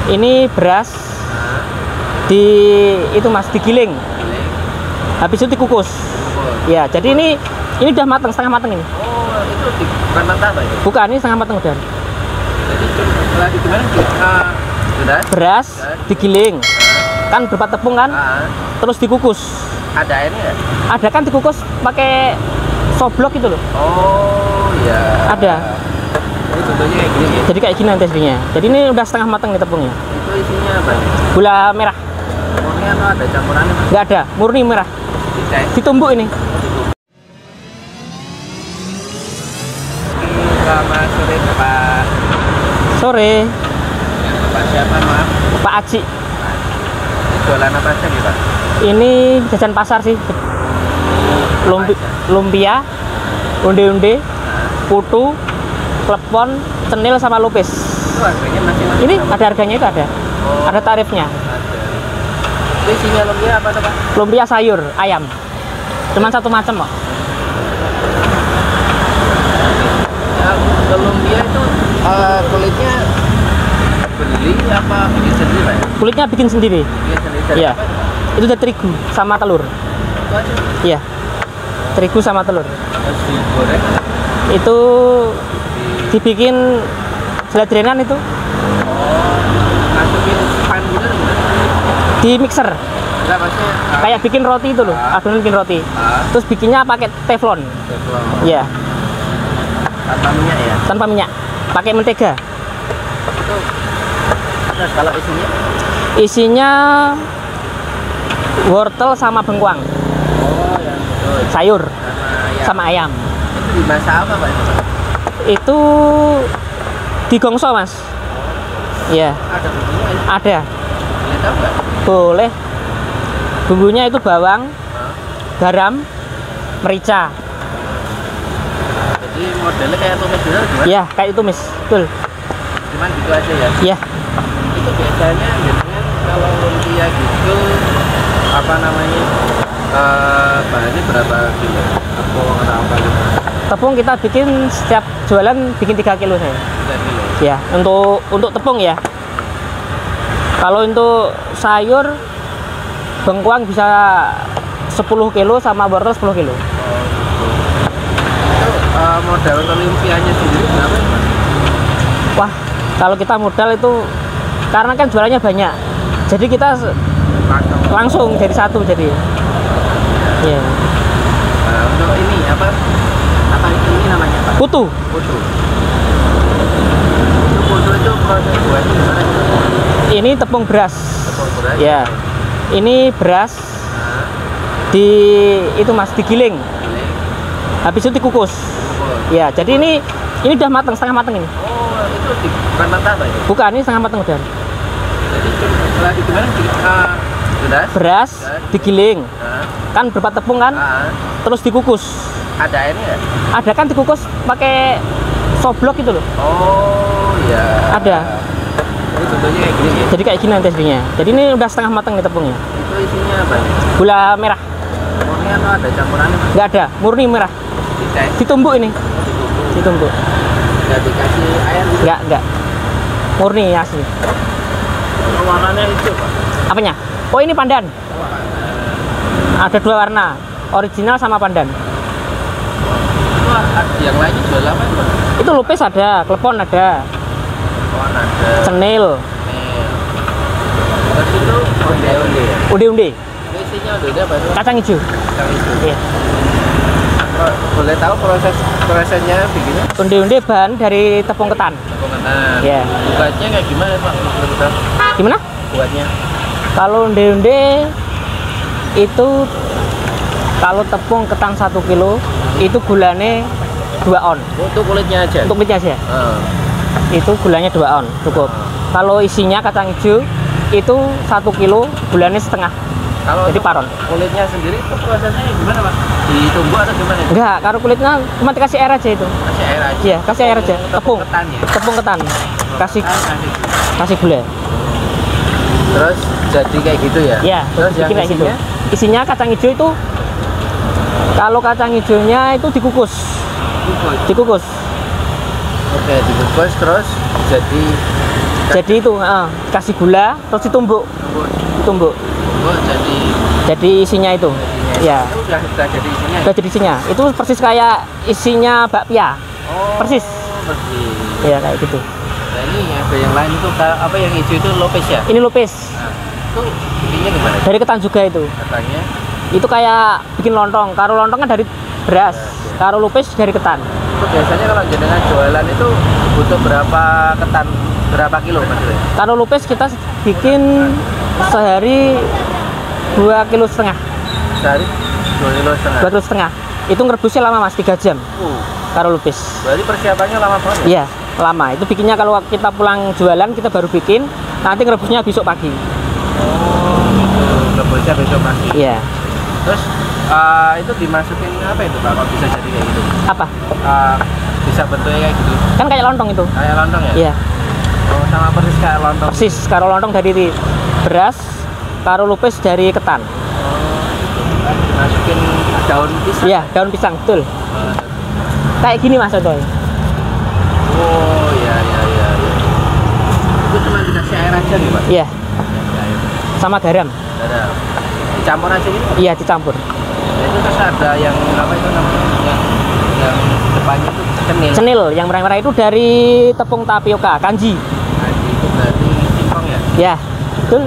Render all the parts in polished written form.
Ini beras itu mas digiling. Habis itu dikukus. Ya, jadi ini udah matang, setengah matang ini. Oh, itu bukan mentah Pak itu? Bukan, ini setengah matang udah. Jadi lagi gimana? Sudah? Beras digiling. Kan berupa tepung kan? Terus dikukus. Ada airnya ya? Ada kan dikukus pakai soblok gitu loh. Oh, iya. Ada. Ini contohnya kayak gini ya? Jadi kayak gini nanti hasilnya. Jadi ini udah setengah matang nih tepungnya. Itu isinya apa? Gula merah. Murni atau ada campurannya Mas? Nggak ada, murni merah. Bisa ya? Ditumbuk ini. Selamat sore Bapak. Sore, Bapak siapa maaf? Pak Aji. Ini jualan apa aja nih Pak? Ini jajan pasar sih. Lumpia, onde-onde, putu, klepon, cenil sama lupis. Itu harganya masing-masing? Ini ada harganya, itu ada. Oh, Ada tarifnya. ada. Itu isinya lumpia apa tuh Pak? Lumpia sayur, ayam. Cuman satu macam kok. Ya, kalau lumpia itu kulitnya beli apa bikin sendiri Pak? Kulitnya bikin sendiri. Bikin sendiri dari Iya. apa itu Pak? Itu dari terigu sama telur. Itu aja? Iya. Terigu sama telur. Terus digoreng? Itu dibikin jladrenan itu. Oh, masukin pan gitu atau gimana? Di mixer. Enggak, maksudnya Kayak bikin roti itu loh. Adonan bikin roti. Terus bikinnya pakai teflon. teflon. Iya. Tanpa minyak ya? Tanpa minyak. Pakai mentega. Itu. Terus kalau isinya? Isinya wortel sama bengkuang. Oh, yang itu. Sayur Sama ayam. sama ayam. Itu dimasak apa Pak? Itu digongso mas. Iya. Ada bumbunya ya? Ada. Boleh tahu nggak? Boleh. Bumbunya itu bawang, garam, merica. Jadi modelnya kayak tumis gitu gimana? Iya, kayak itu mis. Betul. Cuman gitu aja ya? Iya. Itu biasanya kalau lumpia gitu apa namanya bahannya berapa kilo? Tepung atau apa gitu? Tepung kita bikin setiap jualan bikin 3 kilo saya. 3 kilo. Ya, untuk tepung ya. Kalau untuk sayur bengkuang bisa 10 kilo sama wortel 10 kilo. Oh, gitu. Itu modal untuk lumpianya sendiri berapa ya Mas? Wah, kalau kita modal itu karena kan jualannya banyak. Jadi kita langsung jadi satu jadi. Iya. Untuk ini apa ini namanya Pak? Putu. Putu. Itu putu itu proses buatnya gimana? Ini tepung beras. Tepung beras. Ya. Ini beras itu mas digiling. Habis itu dikukus. Ya, jadi ini udah matang, setengah matang ini. Oh, itu bukan mentah Pak itu? Bukan, ini setengah matang udah. Jadi lagi gimana? Beras digiling. Kan berupa tepung kan? Terus dikukus. Ada airnya ya? Ada kan dikukus pakai soblok gitu loh. Oh, iya. Ada. Ini contohnya kayak gini ya? Jadi kayak gini nanti hasilnya. Jadi ini udah setengah matang nih tepungnya. Itu isinya apa? Gula merah. Murni atau ada campurannya Mas? Nggak ada, murni merah. Bisa ya? Ditumbuk ini. Ditumbuk. Nggak dikasih air gitu? Nggak. Murni asli. Warnanya hijau Pak? Apanya? Oh ini pandan. Ada 2 warna, original sama pandan. Itu yang lainnya jual apa itu Pak? Itu lupis ada, klepon ada, Oh, ada. cenil, Terus itu onde-onde ya? onde-onde, Itu isinya onde-onde apa itu? kacang hijau. Kacang hijau. Iya. Boleh tahu prosesnya bikinnya? Onde-onde bahan dari tepung ketan. Tepung ketan. Iya. Buatnya kayak gimana Pak? Betul-betul. Gimana? Buatnya? Kalau onde-onde itu kalau tepung ketan 1 kilo itu gulanya 2 on. Untuk kulitnya aja? Untuk kulitnya aja. Itu gulanya 2 on cukup. Kalau isinya kacang hijau itu 1 kilo gulanya setengah. Kalau Jadi paron. kulitnya sendiri itu prosesnya gimana Pak? Ditumbuk atau gimana? Enggak, kalau kulitnya cuma dikasih air aja itu. Kasih air aja? Iya, kasih air aja. Tepung. Ketan ya? Tepung ketan. Kasih gula. Terus jadi kayak gitu ya? Iya, Terus yang bikin kayak gitu. isinya? Isinya kacang hijau itu kalau kacang hijaunya itu dikukus. Dikukus. Dikukus. Oke, dikukus terus jadi Jadi itu kasih gula terus ditumbuk. Ditumbuk. Jadi isinya itu. Ya. Itu udah jadi isinya. Udah jadi isinya. Itu persis kayak isinya bakpia. Oh, persis. Persis. Iya kayak gitu. Nah, ini ada yang lain itu apa yang hijau itu lopes ya? Ini lopes. Nah, itu bikinnya gimana? Dari ketan juga itu. Katanya Itu kayak bikin lontong. Karo lontong kan dari beras. Karo lopes dari ketan. itu biasanya kalau jenengan jualan itu butuh berapa ketan, berapa kilo maksudnya? Karo lopes kita bikin sehari 2,5 kilo. Sehari 2,5 kilo. 2,5 kilo. Itu ngerebusnya lama Mas, 3 jam. Karo lupis. Berarti persiapannya lama banget ya? Iya, lama. Itu bikinnya kalau kita pulang jualan kita baru bikin, nanti ngerebusnya besok pagi. Oh, gitu. Rebusnya besok pagi. Iya. Terus itu dimasukin apa itu Pak? Kok bisa jadi kayak gitu? Apa? Bisa bentuknya kayak gitu? Kan kayak lontong itu. Kayak lontong ya? Iya. Oh, sama persis kayak lontong. Persis, karo lontong dari beras, karo lupis dari ketan. Oh, gitu. Kan dimasukin daun pisang? Iya, daun pisang, betul. Kayak gini Mas contohnya. Oh, iya. Itu cuma dikasih air aja nih Pak? Iya. Air. Sama garam. Ada. Dicampur aja gitu? Iya, dicampur. Itu terus ada yang apa itu namanya? Yang depannya itu cenil. Cenil, yang merah-merah itu dari tepung tapioka, kanji. Nah, itu berarti singkong ya? Ya, betul.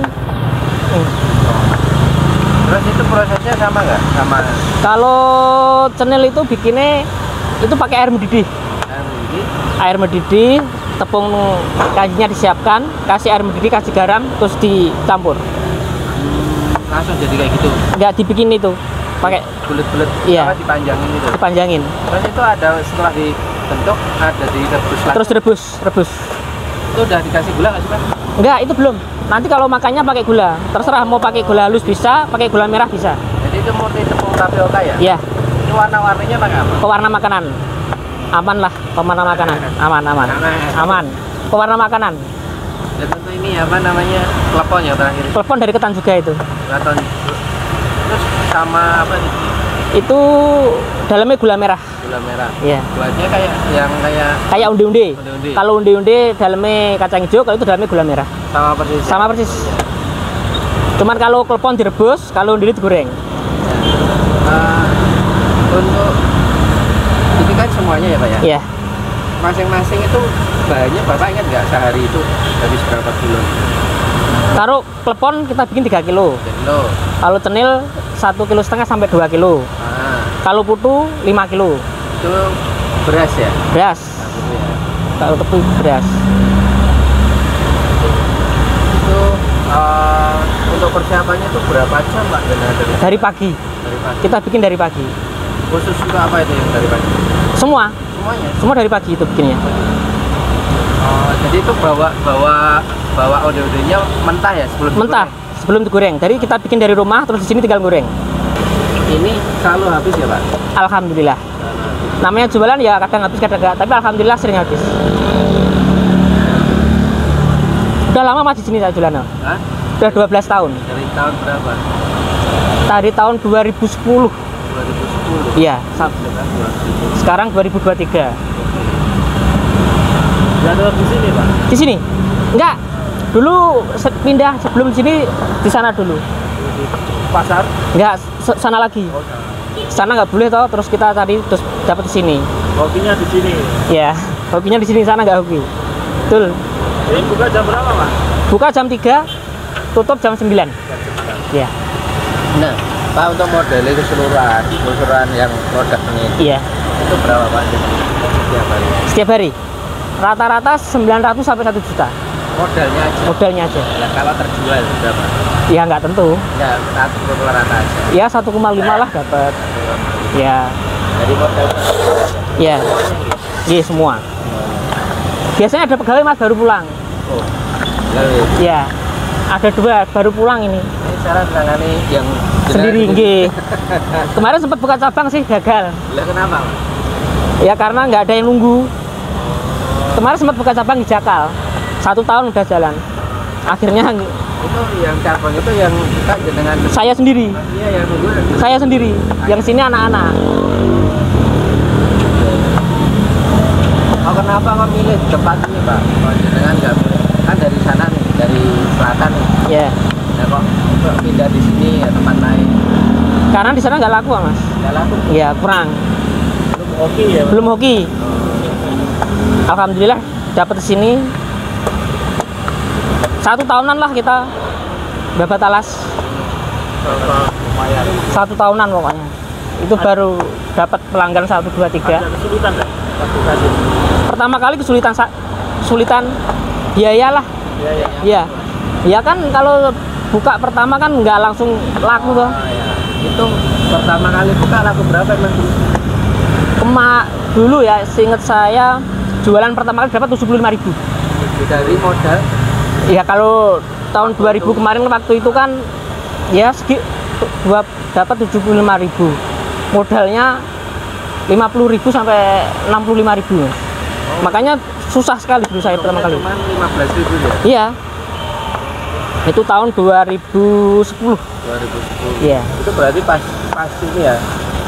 Terus itu prosesnya sama nggak? Sama Kalau cenil itu bikinnya itu pakai air mendidih. ini? Air mendidih, tepung kanjinya disiapkan, kasih air mendidih, kasih garam, terus dicampur. Langsung jadi kayak gitu? Nggak dibikin itu, pakai Bulet-bulet, Iya. apa dipanjangin gitu? dipanjangin. Terus itu ada setelah dibentuk, ada direbus lagi? Terus rebus. Itu udah dikasih gula nggak sih Pak? Enggak, itu belum. Nanti kalau makannya pakai gula. Terserah mau pakai gula halus bisa, pakai gula merah bisa. Jadi itu murni tepung tapioka ya? Iya, Ini warna-warninya pakai apa? pewarna makanan. Aman lah, pewarna makanan. Aman. Pewarna makanan. Ya tentu ini apa namanya? Klepon ya terakhir? Telepon dari ketan juga itu. Klepon. Terus sama apa nih? Itu dalamnya gula merah. Gula merah. Iya. Gulanya kayak yang Kayak undi-undi. Undi-undi. Kalau undi-undi dalamnya kacang hijau, kalau itu dalamnya gula merah. sama persis. Sama persis. Cuman kalau klepon direbus, kalau undi digoreng. Untuk ini kan semuanya ya Pak ya? Iya. Masing-masing itu bahannya Bapak ingat nggak sehari itu habis berapa kilo? Kalau klepon kita bikin 3 kilo. Kilo. Kalau cenil 1,5 kilo sampai 2 kilo. Kalau putu 5 kilo. Itu beras ya? Beras. Nah, itu ya. Kalau tebu beras. Itu untuk persiapannya itu berapa jam Pak? Dari pagi. Dari pagi. Kita bikin dari pagi. Khusus untuk apa itu yang dari pagi? Semua. Semuanya. Semua dari pagi itu bikinnya. Oh, jadi itu bawa ode-odenya mentah ya sebelum Mentah sebelum digoreng. Dari kita bikin dari rumah terus di sini tinggal goreng. digoreng? Ini selalu habis ya Pak? Alhamdulillah. Namanya jualan ya kadang habis kadang enggak, tapi alhamdulillah sering habis. Udah lama Mas di sini saya jualan. Hah? Udah 12 tahun. Dari tahun berapa? Dari tahun 2010. 2010. Iya, Sekarang sekarang 2023. Jadwal di sini Pak? Di sini? Enggak. Dulu pindah sebelum sini di sana dulu. Pasar? Enggak, sana lagi. Oh, sana. Sana nggak boleh toh, terus kita tadi terus dapat di sini. Hobinya di sini. Ya, hobinya di sini, sana nggak hobi. Betul. Ini buka jam berapa Pak? Buka jam 3, tutup jam 9. Ya. Nah, Pak untuk modelnya keseluruhan yang produk ini Iya. itu berapa Pak? Setiap hari? Setiap hari. Rata-rata 900 sampai 1 juta. Modalnya aja. Modalnya aja. Nah, kalau terjual berapa? Ya nggak tentu. Ya, rata aja. Ya 1,5 lah dapat. Ya. Dari modal Ya. Iya semua. Biasanya ada pegawai Mas baru pulang. oh, lalu Ya. Ada 2 baru pulang ini. ini sekarang tangani yang Sendiri nggih. Kemarin sempat buka cabang sih gagal. Lah kenapa? Mas? Ya karena nggak ada yang nunggu. Kemarin sempat buka cabang di Jakal. 1 tahun udah jalan. Akhirnya Itu yang cabang itu yang kita dengan saya sendiri. iya yang nunggu. Saya sendiri. Yang sini anak-anak. Oh, kenapa kok milih tempat ini Pak? Oh, jenengan nggak milih? Kan dari dari selatan nih. Ya. Nah kok pindah di sini ya tempat lain? Karena di sana nggak laku, Mas. Nggak laku. Iya, kurang. Belum hoki ya? Belum hoki. Alhamdulillah dapat di sini. 1 tahunan lah kita babat alas. Lumayan. 1 tahunan pokoknya. Itu baru dapat pelanggan 1, 2, 3. Ada kesulitan nggak? Waktu kasih. Pertama kali kesulitan biaya lah. Iya, iya. Iya. Ya kan kalau buka pertama kan nggak langsung laku tuh. Ya. Itu pertama kali buka laku berapa emang? Dulu ya, seingat saya jualan pertama kali dapat 75.000. Dari modal? Ya kalau tahun 2000 kemarin waktu itu kan ya dapat 75.000. Modalnya 50.000 sampai 65.000. Makanya susah sekali dulu saya pertama kali. Cuma 15.000 ya? Iya. Itu tahun 2010. 2010. Iya. Itu berarti pas ini ya,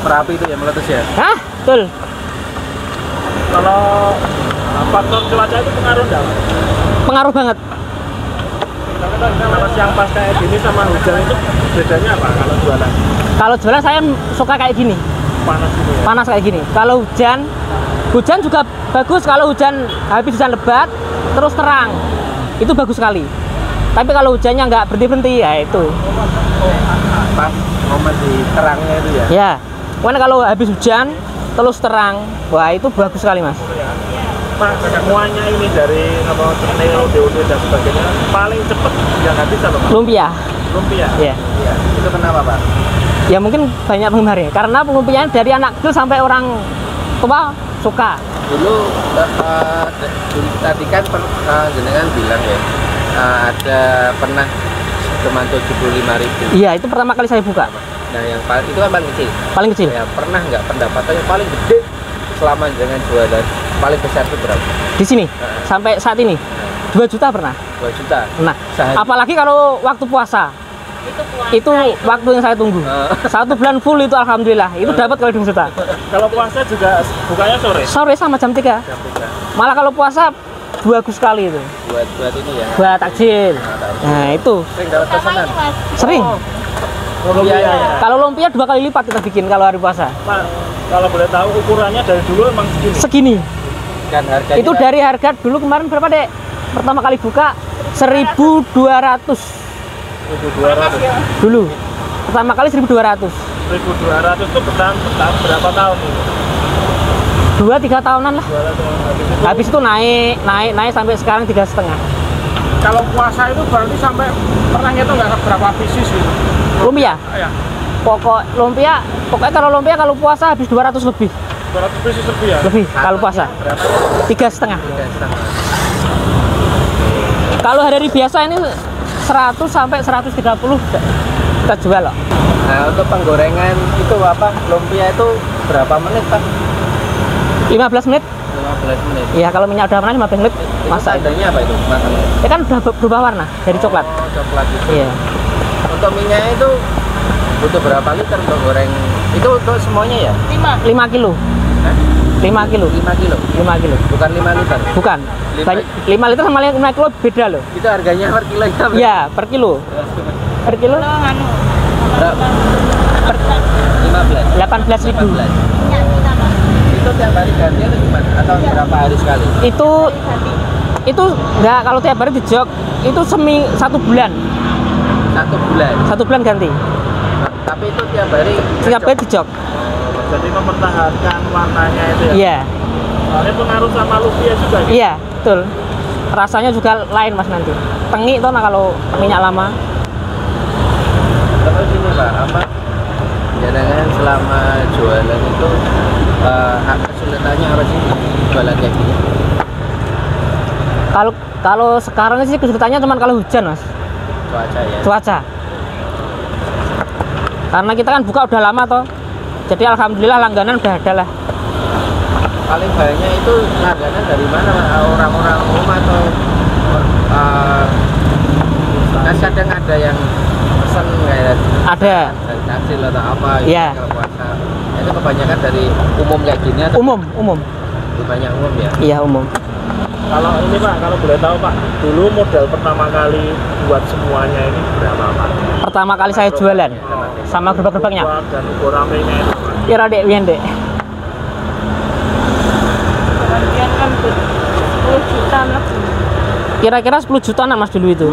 Merapi itu ya meletus ya? Hah? Betul. Kalau faktor cuaca itu pengaruh nggak? Pengaruh banget. Kalau siang pas kayak gini sama hujan itu bedanya apa kalau jualan? Kalau jualan saya suka kayak gini. Panas gitu ya? Panas kayak gini. Kalau hujan juga bagus. Kalau habis hujan lebat terus terang, itu bagus sekali. Tapi kalau hujannya nggak berhenti ya itu. Pas momen di terangnya itu ya? Ya. Karena kalau habis hujan terus terang, wah itu bagus sekali, Mas. Mas, semuanya ini dari Neo, DOD dan sebagainya paling cepat yang habis apa Pak? Lumpia. Lumpia? Iya. Iya. Itu kenapa Pak? Ya mungkin banyak penggemarnya. Karena lumpianya dari anak kecil sampai orang tua suka. Dulu tadi kan jenengan bilang ya ada pernah cuma 75.000. Iya, itu pertama kali saya buka. Nah yang itu kan paling kecil. Paling kecil. Ya pernah nggak pendapatannya paling gede selama dengan jualan paling besar itu berapa? Di sini sampai saat ini 2 juta pernah. 2 juta. Nah, Sehari. apalagi kalau waktu puasa. Itu waktu yang saya tunggu. 1 bulan full itu alhamdulillah. Itu dapat kali 2 juta. Kalau puasa juga bukanya sore? Sore sama jam 3. Jam 3. Malah kalau puasa bagus sekali itu. Buat ini ya. Buat takjil. Nah, itu Sering dapat pesanan. sering. Lumpia ya. Kalau lumpia 2 kali lipat kita bikin kalau hari puasa. Pak, kalau boleh tahu ukurannya dari dulu emang segini. Segini. Dan harganya Itu dari harga dulu kemarin berapa, Dek? Pertama kali buka 1.200. 1.200. Dulu. Pertama kali 1.200. 1.200 itu bertahan berapa tahun ini? 2-3 tahunan lah. 2 tahun. Habis itu naik sampai sekarang 3,5. Kalau puasa itu berarti sampai pernah ngitung nggak berapa pieces gitu? Lumpia. Ya. Pokoknya kalau lumpia kalau puasa habis 200 lebih. 200 pieces lebih ya? Lebih kalau puasa. Berapa? 3,5. 3,5. Kalau hari biasa ini 100 sampai 130 kita jual loh. Nah untuk penggorengan itu apa? Lumpia itu berapa menit Pak? 15 menit. 15 menit. Ya kalau minyak udah panas 15 menit masak. Tandanya apa itu? Makannya? Ya kan udah berubah warna dari coklat. Oh, coklat itu. Iya. Untuk minyaknya itu butuh berapa liter untuk goreng? Itu untuk semuanya ya? 5 kilo. Hah? 5 kilo. 5 kilo? 5 kilo. Bukan 5 liter? Bukan. 5 liter sama 5 kilo beda loh. Itu harganya per kilonya berapa? Iya, per kilo. Per kilo Berapa? 15? 18.000. Itu tiap hari ganti atau gimana? Atau berapa hari sekali? Itu enggak, kalau tiap hari di jog itu 1 bulan. 1 bulan? 1 bulan ganti. Tapi itu tiap hari? Tiap hari di jog. Jadi mempertahankan warnanya itu ya? Iya. Soalnya pengaruh sama lumpia juga ya? Iya, betul. Rasanya juga lain Mas nanti. Tengik toh nah kalau minyak lama. Terus ini Pak, apa? Jangan selama jualan itu kesulitannya apa sih jualan kayak gini? Kalau sekarang sih kesulitannya cuma kalau hujan Mas. Cuaca ya? Cuaca. Karena kita kan buka udah lama toh. Jadi alhamdulillah langganan udah ada lah. Paling banyak itu langganan dari mana Pak? Orang-orang rumah atau kan kadang ada yang pesen kayak Ada. dari takjil atau apa gitu Iya. kalau puasa. Itu kebanyakan dari umum kayak gini atau Umum. lebih banyak umum ya? Iya, umum. Kalau ini Pak, kalau boleh tahu Pak, dulu modal pertama kali buat semuanya ini berapa Pak? Pertama kali saya jualan sama gerobak-gerobaknya. Dan ukur ramenya itu Pak. Kira dek, wian dek. Kemudian kan 10 juta lebih. Kira-kira 10 jutaan Mas dulu itu.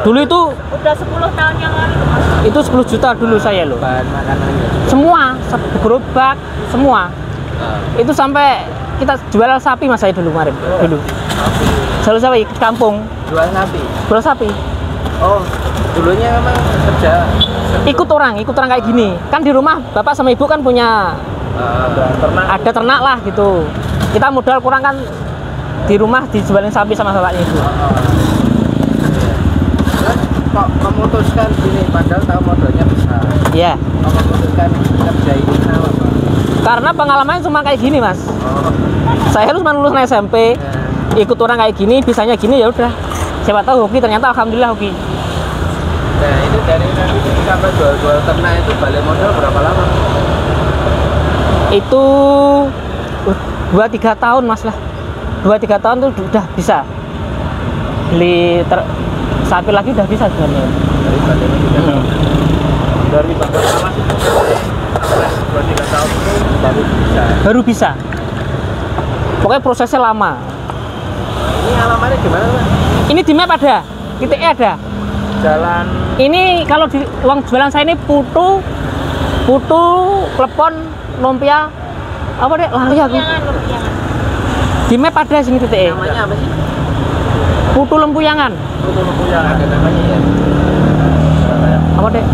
Dulu itu Udah 10 tahun yang lalu Mas. itu 10 juta dulu saya loh. Bahan makanannya juga. Semua, gerobak, semua. Itu sampai kita jual sapi Mas saya dulu kemarin. Dulu. Jual sapi ke kampung. Jual sapi. Jual sapi. Oh, dulunya memang kerja Ikut orang kayak gini. Kan di rumah Bapak sama Ibu kan punya Ternak. ada ternak lah gitu. Kita modal kurang kan di rumah dijualin sapi sama bapaknya itu. Terus kok memutuskan gini padahal tahu modalnya besar. Iya. Kok memutuskan kerja ini kenapa Pak? Karena pengalamannya cuma kayak gini Mas. Oh, Saya cuma lulus SMP, ikut orang kayak gini, bisanya gini ya udah. Siapa tahu hoki, ternyata alhamdulillah hoki. nah itu dari nanti sampai jual-jual ternak itu balik modal berapa lama? Itu 2-3 tahun Mas lah. 2-3 tahun tuh udah bisa beli sapi lagi, udah bisa sebenarnya. Dari balik modal. Dari Bapak Salah itu 2-3 tahun itu baru bisa. Baru bisa. Pokoknya prosesnya lama. Ini alamatnya gimana Pak? Ini di map ada, titiknya ada. Jalan Ini kalau di uang jualan saya ini putu, klepon, lumpia, apa deh, lari aku. Lempuyangan. Di map ada sini titiknya. Namanya apa sih? Putu Lempuyangan. Lempuyangan. Ada namanya ya? Apa deh?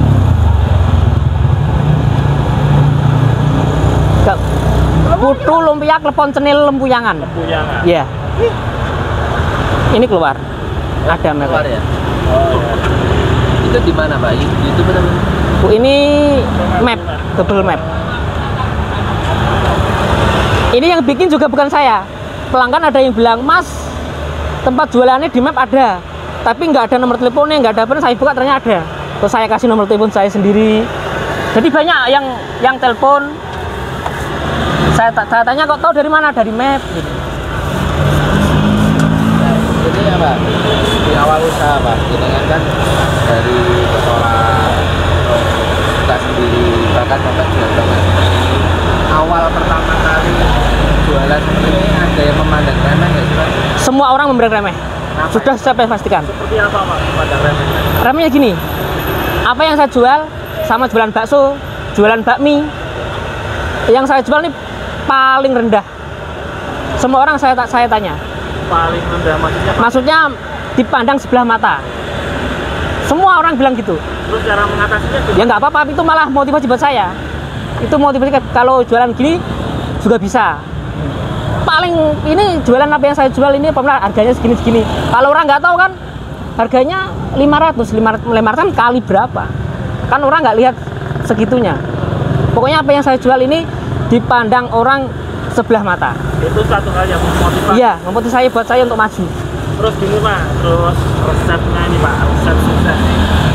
Gak. Putu lumpia klepon cenil Lempuyangan. Lempuyangan. Iya. Ini keluar. Ada map. Keluar ya? Oh, iya. Itu di mana Pak? YouTube namanya? Bu, ini map, Google Map. Ini yang bikin juga bukan saya. Pelanggan ada yang bilang, Mas, tempat jualannya di map ada, tapi nggak ada nomor teleponnya, nggak ada apa. Saya buka ternyata ada. Terus saya kasih nomor telepon saya sendiri. Jadi banyak yang telepon. Saya tanya kok tahu dari mana? Dari map. Gitu. Jadi apa? Di awal usaha Pak, jenengan kan dari sekolah buka sendiri, bahkan Bapak juga pernah. Awal pertama kali jualan seperti ini ada yang memandang remeh nggak sih Pak? Semua orang memberi remeh. Kenapa? Sudah saya pastikan. Seperti apa Pak pada remnya? Remehnya gini. Apa yang saya jual sama jualan bakso, jualan bakmi. Yang saya jual ini paling rendah. Semua orang saya tanya. Paling rendah maksudnya Pak? Maksudnya dipandang sebelah mata. Semua orang bilang gitu. Terus cara mengatasinya gimana? Ya nggak apa-apa, itu malah motivasi buat saya. Itu motivasi kalau jualan gini juga bisa. Paling ini jualan apa yang saya jual ini pemerintah harganya segini-segini. Kalau orang nggak tahu kan harganya 500 kan kali berapa? Kan orang nggak lihat segitunya. Pokoknya apa yang saya jual ini dipandang orang sebelah mata. Itu satu hal yang memotivasi. Iya, memotivasi saya buat saya untuk maju. Terus gini Pak, terus resepnya ini Pak, resep sukses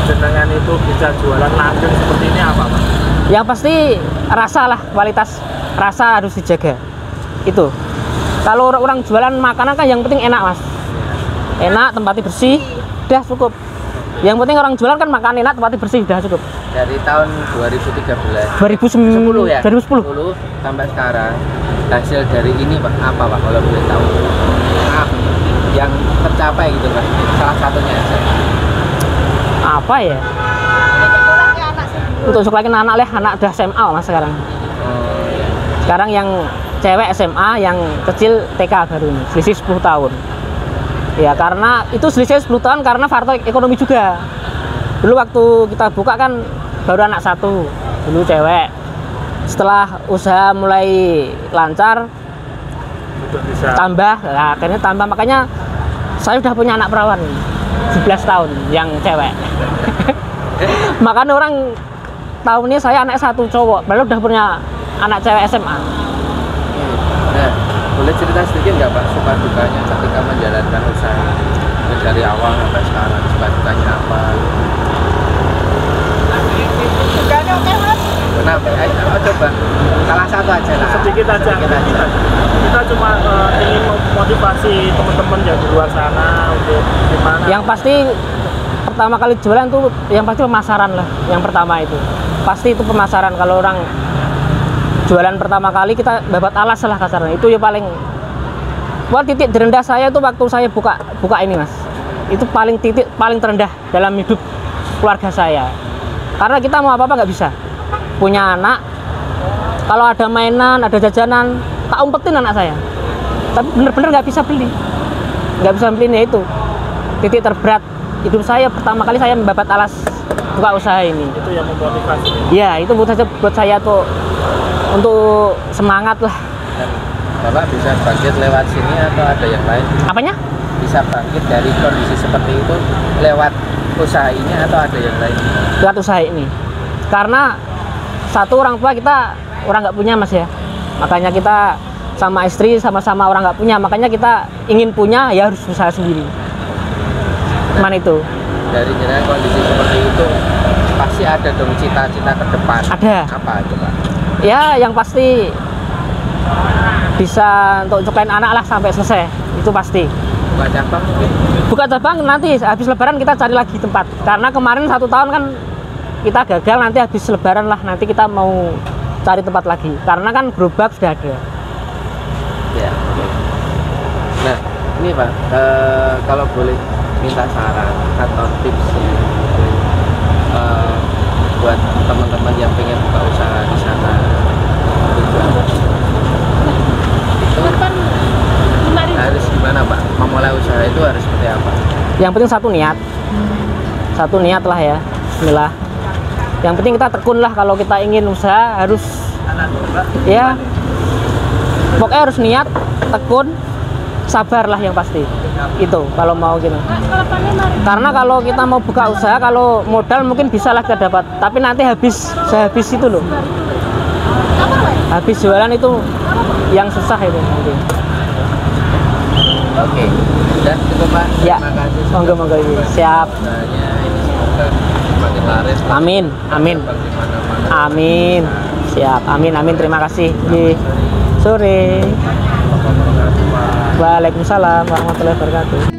jenengan itu bisa jualan langgeng seperti ini apa Pak? Yang pasti rasa lah, kualitas rasa harus dijaga. Itu. Kalau orang jualan makanan kan yang penting enak Mas. Enak, tempatnya bersih, udah cukup. Yang penting orang jualan kan makan enak, tempatnya bersih, udah cukup. Dari tahun 2013 2010 ya? 2010. 10 sampai sekarang hasil dari ini Pak, apa Pak kalau boleh tahu? Maaf, yang tercapai gitu Pak, salah satunya aja. Apa ya? Kebetulan anak sendiri. Untuk sekolah anak lah, anak udah SMA Mas sekarang. Oh ya. Sekarang yang cewek SMA, yang kecil TK baru ini, selisih 10 tahun. Ya karena itu selisih 10 tahun karena faktor ekonomi juga. Dulu waktu kita buka kan baru anak satu, dulu cewek. Setelah usaha mulai lancar, Untuk bisa tambah, nah, akhirnya tambah, makanya saya udah punya anak perawan 11 tahun yang cewek. Makanya orang tahunnya saya anak satu cowok, baru udah punya anak cewek SMA. Nah, boleh cerita sedikit nggak Pak suka dukanya ketika menjalankan usaha dari awal sampai sekarang, suka dukanya apa? Bukannya oke Mas. Kenapa? Ayo coba salah satu aja lah. sedikit aja. Sedikit aja. kita cuma ingin memotivasi teman-teman yang di luar sana untuk gimana. Yang pasti pertama kali jualan tuh yang pasti pemasaran lah. Yang pertama itu pasti itu pemasaran. Kalau orang jualan pertama kali kita dapat alas lah kasarnya. Itu ya paling titik terendah saya itu waktu saya buka ini mas. Itu titik paling terendah dalam hidup keluarga saya. Karena kita mau apa-apa nggak bisa. Punya anak, kalau ada mainan, ada jajanan, tak umpetin anak saya. Tapi bener-bener nggak bisa beli. Nggak bisa belinya itu. Titik terberat hidup saya pertama kali saya mendapat alas buka usaha ini. Itu yang memotivasi. Ya, itu buat saya tuh untuk semangat lah. Dan Bapak bisa bangkit lewat sini atau ada yang lain? Apanya? Bisa bangkit dari kondisi seperti itu lewat usaha ini atau ada yang lain? Lewat usaha ini. Karena satu orang tua kita orang nggak punya mas ya. Makanya kita sama istri sama-sama orang nggak punya. Makanya kita ingin punya ya harus usaha sendiri. Cuman itu. Dari jenengan kondisi seperti itu pasti ada dong cita-cita ke depan. Ada. Apa itu Pak? Ya yang pasti bisa untuk cokain anak lah sampai selesai. Itu pasti. Buka cabang mungkin? Buka cabang nanti habis lebaran kita cari lagi tempat. Karena kemarin 1 tahun kan kita gagal, nanti habis lebaran lah nanti kita mau cari tempat lagi. Karena kan gerobak sudah ada. Ya. Nah ini Pak, kalau boleh minta saran atau tips buat teman-teman yang pengen buka usaha di sana, itu harus gimana Pak? Memulai usaha itu harus seperti apa? Yang penting satu niat lah ya. Bismillah. Yang penting kita tekun lah kalau kita ingin usaha harus ya pokoknya harus niat, tekun, sabar lah yang pasti. Itu kalau mau gitu. Karena kalau kita mau buka usaha, kalau modal mungkin bisa lah kita dapat, tapi nanti sehabis itu loh. Habis jualan itu yang susah itu nanti. Oke, dan cukup Pak. Ya. Terima kasih. Monggo siap. Usahanya ini semoga semakin laris. Amin. Bagaimana-mana. Amin. Siap. Amin. Terima kasih. Sore. Waalaikumsalam warahmatullahi wabarakatuh.